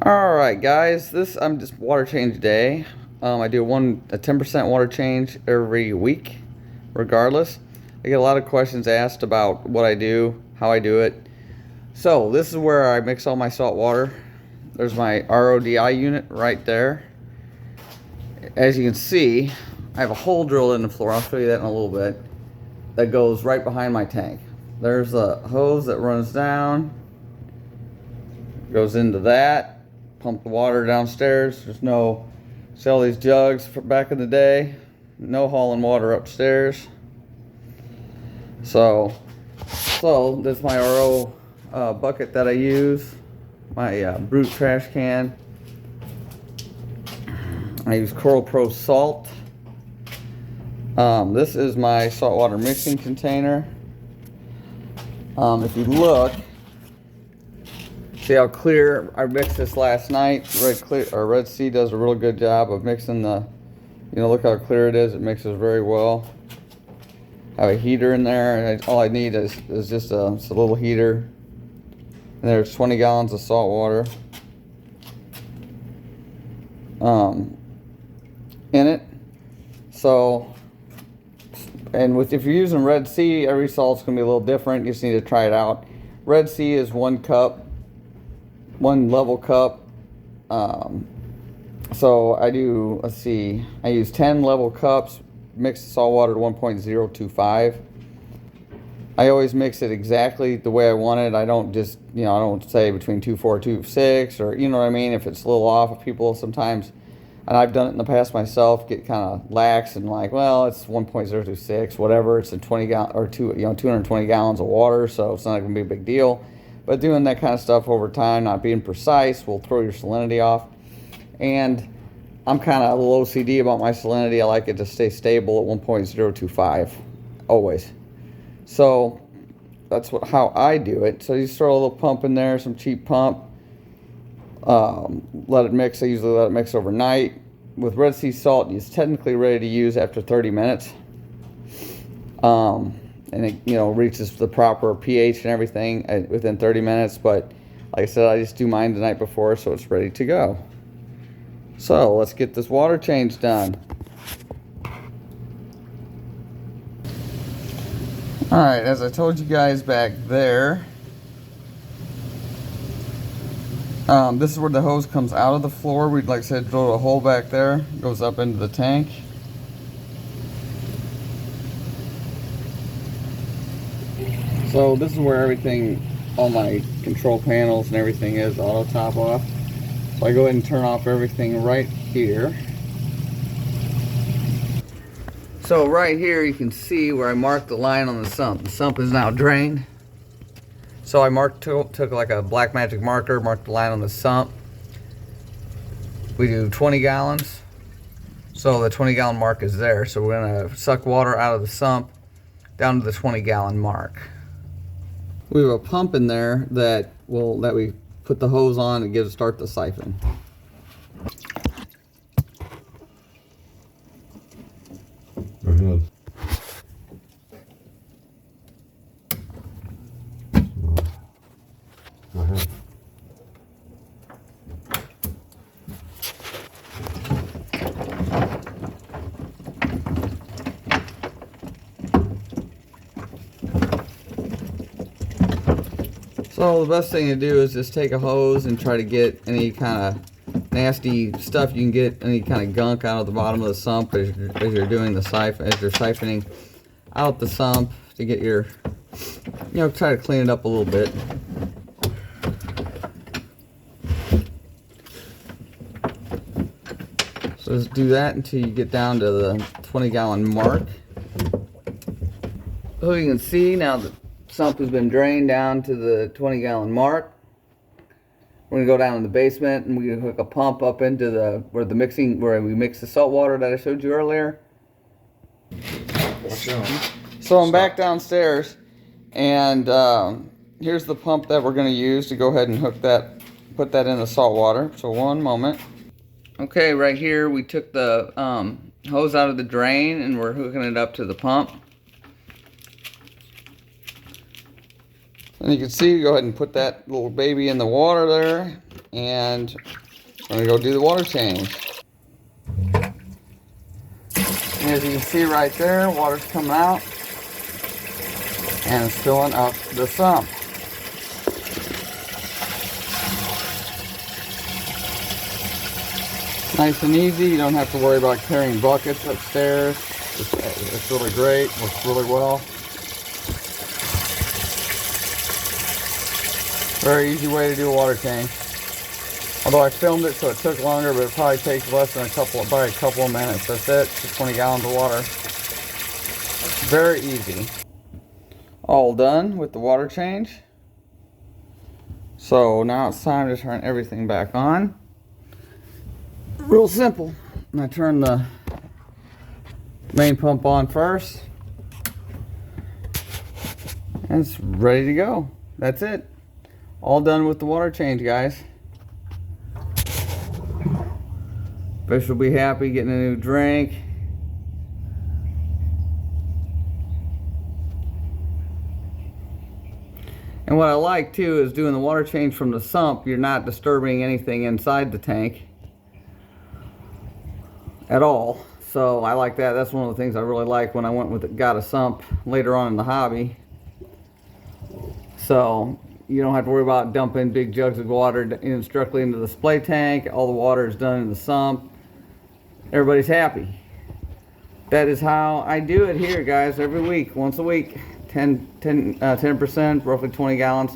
Alright guys, I'm just water change day. I do a 10% water change every week, regardless. I get a lot of questions asked about what I do, how I do it. So this is where I mix all my salt water. There's my RODI unit right there. As you can see, I have a hole drilled in the floor. I'll show you that in a little bit. That goes right behind my tank. There's a hose that runs down, goes into that. Pump the water downstairs. There's no, see all these jugs from back in the day, no hauling water upstairs. So this is my RO bucket that I use, my brute trash can. I use Coral Pro salt. This is my saltwater mixing container. If you look, see how clear I mixed this last night. Red Sea does a real good job of mixing the, look how clear it is. It mixes very well. I have a heater in there. All I need is just a little heater. And there's 20 gallons of salt water in it. So, if you're using Red Sea, every salt's gonna be a little different. You just need to try it out. Red Sea is 1 cup. 1 level cup. So I do, let's see, I use 10 level cups, mix the salt water to 1.025. I always mix it exactly the way I want it. I don't just, I don't say between 2.4, 2.6, or, you know what I mean? If it's a little off, if people sometimes, and I've done it in the past myself, get kind of lax and like, well, it's 1.026, whatever. It's a 20 gallon or 220 gallons of water, so it's not going to be a big deal. But doing that kind of stuff over time, not being precise, will throw your salinity off. And I'm kind of a little OCD about my salinity. I like it to stay stable at 1.025, always. So that's how I do it. So you just throw a little pump in there, some cheap pump. Let it mix. I usually let it mix overnight. With Red Sea salt, it's technically ready to use after 30 minutes. And it reaches the proper pH and everything within 30 minutes. But like I said, I just do mine the night before, so it's ready to go. So let's get this water change done. Alright, as I told you guys back there, this is where the hose comes out of the floor. We'd, like I said, drill a hole back there, goes up into the tank. So this is where everything, all my control panels and everything is auto top off. So I go ahead and turn off everything right here. So right here you can see where I marked the line on the sump. The sump is now drained. So I took like a black magic marker, marked the line on the sump. We do 20 gallons. So the 20 gallon mark is there. So we're gonna suck water out of the sump down to the 20 gallon mark. We have a pump in there that we put the hose on and start the siphon. Go ahead. Go ahead. So the best thing to do is just take a hose and try to get any kind of nasty stuff you can get, any kind of gunk out of the bottom of the sump as you're doing the siphon, as you're siphoning out the sump to get your, try to clean it up a little bit. So just do that until you get down to the 20 gallon mark. So you can see now the sump has been drained down to the 20 gallon mark. We're gonna go down in the basement and we're gonna hook a pump up into where we mix the salt water that I showed you earlier. So I'm back downstairs, and here's the pump that we're gonna use to go ahead and put that in the salt water. So one moment. Okay, right here we took the hose out of the drain and we're hooking it up to the pump. And you can see, go ahead and put that little baby in the water there. and I'm gonna go do the water change. And as you can see right there, water's coming out and it's filling up the sump. Nice and easy. You don't have to worry about carrying buckets upstairs. It's really great. Works really well. Very easy way to do a water change. Although I filmed it so it took longer, but it probably takes less than probably a couple of minutes. That's it. Just 20 gallons of water. Very easy. All done with the water change. So now it's time to turn everything back on. Real simple. I turn the main pump on first. And it's ready to go. That's it. All done with the water change, guys. Fish will be happy getting a new drink. And what I like too is doing the water change from the sump. You're not disturbing anything inside the tank at all. So I like that. That's one of the things I really like when I went with got a sump later on in the hobby. So you don't have to worry about dumping big jugs of water directly into the display tank. All the water is done in the sump. Everybody's happy. That is how I do it here, guys, every week, once a week. 10%, roughly 20 gallons.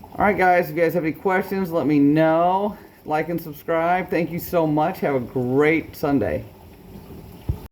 All right, guys, if you guys have any questions, let me know. Like and subscribe. Thank you so much. Have a great Sunday.